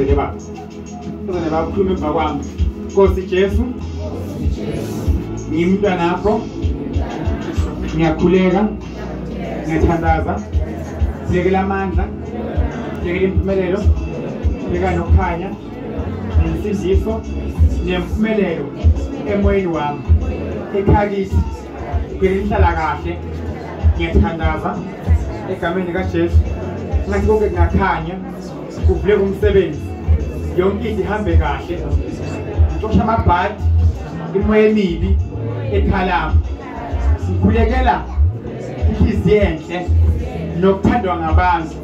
ngibacele baba uzone bakhuluma emva kwami. Nkosi Jesu, ngimntwana nakho, ngiyakhuleka, ngiyathandaza, siyekela amandla, siyekela impumelelo, siyekela nokukhanya, nensindiso, nempumelelo emoyeni wami. Ekhakithi, kwelihlala kahle, ngiyathandaza, egameni likaJesu, ngathi konke kungakhanya, kuvuleke umsebenzi, yonke into ihambe kahle, ngixosha amabhadi, imoya emibi, ekhalama. Ngikhulekela inhliziyo enhle nokuthandwa ngabantu,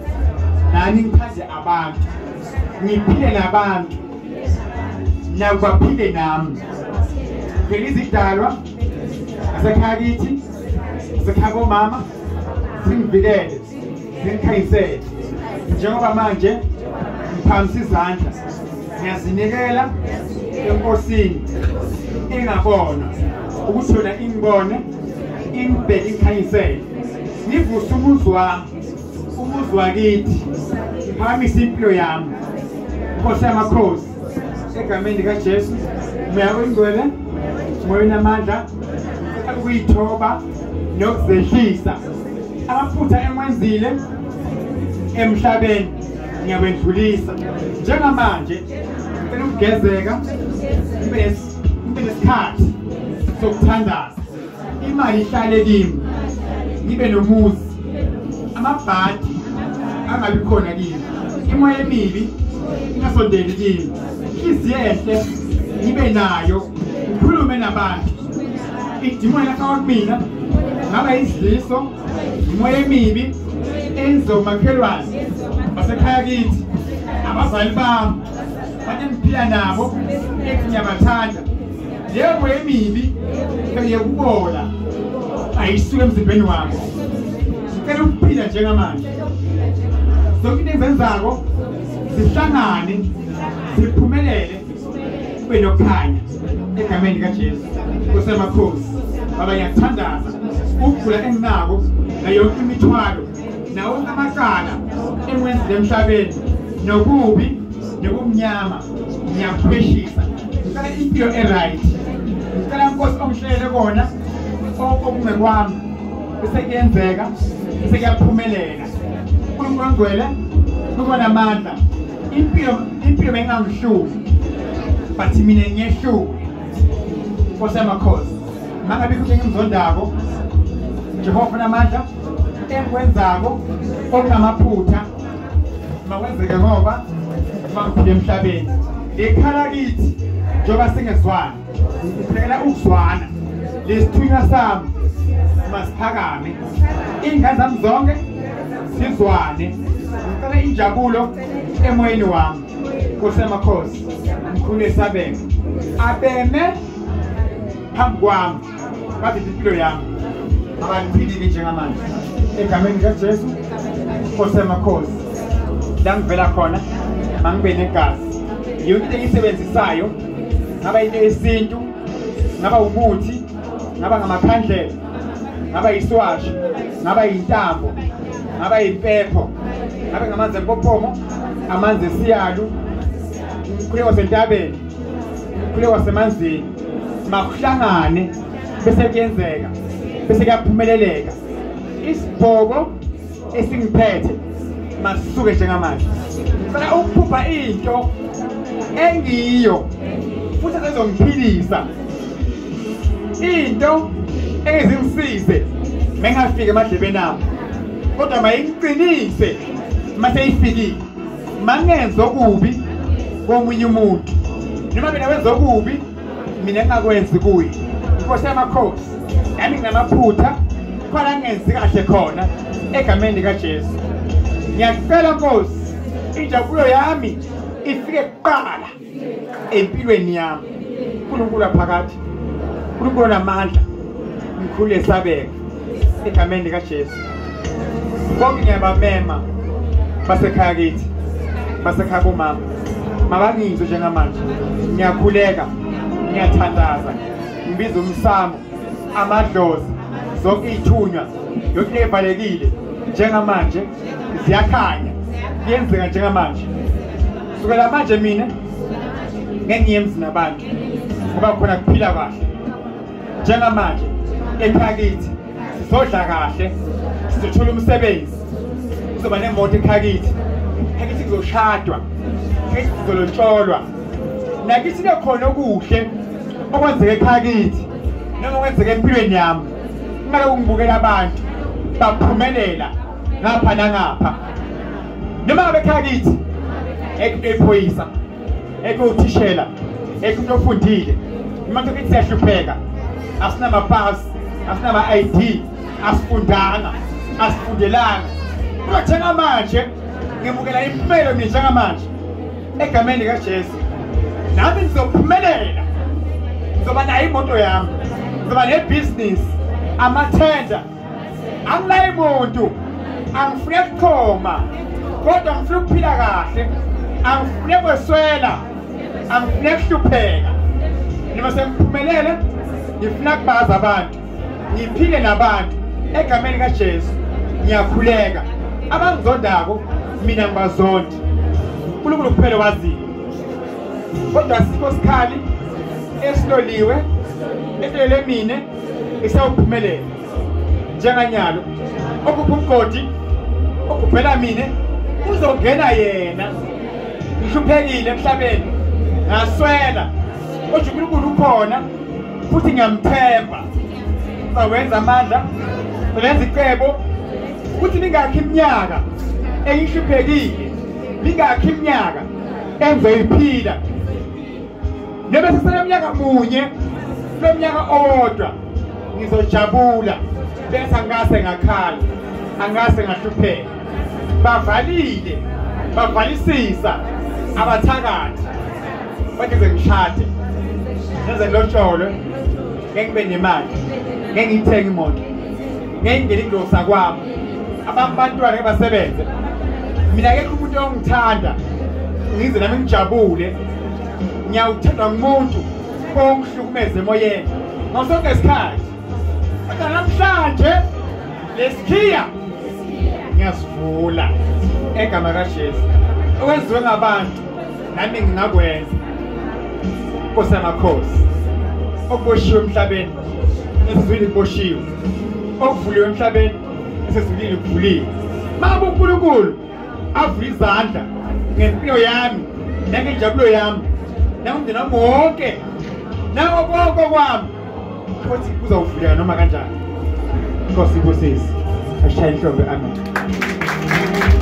nami ngithande abantu, ngiphile nabantu, nabo baphile nami. Ngicela izidalwa asekhaya kithi, asekhaya komama, singivikele, singikhanyisele. Njengoba manje ngiphakamisa izandla, ngiyazinikela enkosini engabona ukuthi yona ingibone, ingibheke, ingikhanyisele. Ngivuse umuzi wami, umuzi wakithi, ngiphakamisa impilo yami. Nkosi yamakhosi, egameni likaJesu, moya oyingcwele, moya onamandla, ukuyithoba nokuzehlisa amaphutha engiwenzile emhlabeni, ngiyawedlulisa. Njengamanje ngicela ukugezeka, ngibe nesikhathi sokuthandaza, imali ihlale kimi, ngibe nomuzi, amabhadi angabi khona kimi, imoya emibi ingasondeli kimi, inhliziyo enhle ngibe nayo, ngikhulume nabantu. Idimoni lakha kumina ngaba izidliso, imoya emibi enzomakhelwane basekhaya kithi, abazali bami bathi ngiphila nabo, ethi ngiyabathanda. Leyo moya emibi engiyekubola ayisuke emzimbeni wami. Ngicela ukuphila njengamanje, zonke into engizenzako zihlangane, ziphumelele, kube nokukhanya egameni likaJesu. Nkosi yamakhosi, baba ngiyakuthandaza ukugula enginako nayonke imithwalo nawo amacala engiwenzile emhlabeni, nokubi nobumnyama, ngiyakupheshisa. Ngicela impilo eright, ngicela Nkosi ongihlele kona okungekwami, bese kuyenzeka, bese kuyaphumelela. uNkulunkulu ongcwele, kuba namandla. Impilo bengangihluli, but mina ngiyehluli. Nkosi yamakhosi, mangabe kuthi ngimzondako, Jehova namandla, engikwenzako okungamaphutha makwenzeke ngoba mangiphile emhlabeni. Ekhala kithi njengoba singezwana, ngicela ukuzwana, lesithunywa sami masiphakame, ingane zami zonke sizwane. Ngicela injabulo emoyeni wami. Nkosi yamakhosi, mkhulu esabeka abeme phambi kwami, bathi impilo yami abangiphilile njengamanje egameni likaJesu. Nkosi yamakhosi, la ngivela khona mangibe negazi, yonke into engisebenzisayo, ngaba into yesintu, ngaba umuthi, ngaba ngamakhandlela, ngaba yiswashi, ngaba yintambo, ngaba yimpepho, ngaba ngamanzi empophomo, amanzi esiyalu, umkhuleko wasentabeni, umkhuleko wasemanzini, makuhlangane bese kuyenzeka, bese kuyaphumeleleka. Isibhoko esingiphethe masisuke njengamanje. Ngicela ukuphupha into engiyo futhi ezongiphilisa, into engizingisize mengafika emadlebeni ami, kodwa mayingiqinise mase ifikile. Mangenza okubi komunye umuntu, noma mina wenza okubi mina engakwenzi kuye. Nkosi yamakhosi, nami nginamaphutha khona ngenzi kahle khona egameni likaJesu. Ngiyacela Nkosi, injabulo yami ifike kuqala empilweni yami. uNkulunkulu aphakathi, uNkulunkulu namandla, mkhulu esabeka egameni likaJesu. Bonke ngiyabamema basekhaya kithi, basekhaya komama, mabangizwe njengamanje. Ngiyakhuleka, ngiyathandaza, ngibiza umsamo, amadlozi, zonke izithunywa, yonke evalekile njengamanje ziyakhanya, kuyenzeka njengamanje. kusukela manje mina ngengiyemzi nabantu ngoba khona kuphila kahle njengamanje eKhakithi sizodla kahle sizothola umsebenzi kuzoba nemoto eKhakithi kuzoshadwa kuzolotsholwa nakithi lekhona okuhle okwenzeka eKhakithi noma okwenzeka empilweni yami ngeke ungibukela abantu baphumelela ngapha nangapha noma ngabe eKhakithi ekuphoyisa ekutishela ekufundile imanto kithi siyahlupheka asinamapasi asinama-ID asifundanga asifundelanga kodwa njengamanje ngibukela impumelo mina njengamanje egameni kaJesu nami ngizophumelela ngizoba nayo imoto yami ngizoba nebhizinisi amathenda anginayo umuntu angifune ukuchoma kodwa ngifuna ukuphila kahle angifune kweswela angifune kuhlupheka noma sengiphumelele ngifuna kubaza abantu ngiphile nabantu egameni kaJesu ngiyakhuleka abangizondako mina ngibazondi uNkulunkulu kuphela waziyo kodwa sikho sikhali esiloliwe ehlele mina isawuphumelela njenganyalo okuphi umgodi okuphela mina uzongena yena ngihluphekile emhlabeni ngaswela kodwa uNkulunkulu ukhona futhi ngiyamthemba uzawenza amandla ulenza icebo ukuthi ningakhi iminyaka engihluphekile ningakhi iminyaka engizoyiphila noma seseminyaka munye leminyaka owodwa ngizojabula bese angase ngakhala angase ngahlupheka bavalile bavalisisa abathakathi bathi ngishade nenze lotsholo ngibe nemali ngengithenga imoto ngengene indosa kwami abantwana basebenze mina akekho umuntu ongithanda ngize nami ngijabule ngiyawuthandwa ngumuntu ongihlukumeza emoyeni ngasonke isikhathi kodwa namhlanje lesikhiya ngiyasivula egama kaJesu okwenziwe ngabantu nami ngingakwenza Nkosi yamakhosi okuboshiwe emhlabeni esizwini kuboshiwe okuvuliwe emhlabeni esizwini kuvuliwe maba uNkulunkulu avula izandla ngempilo yami nangenjabulo yami nangumndeni wami wonke nawo konke kwami futhi kuzawuvuleka noma kanjani Nkosi ibusisi ashaya inhlombe amen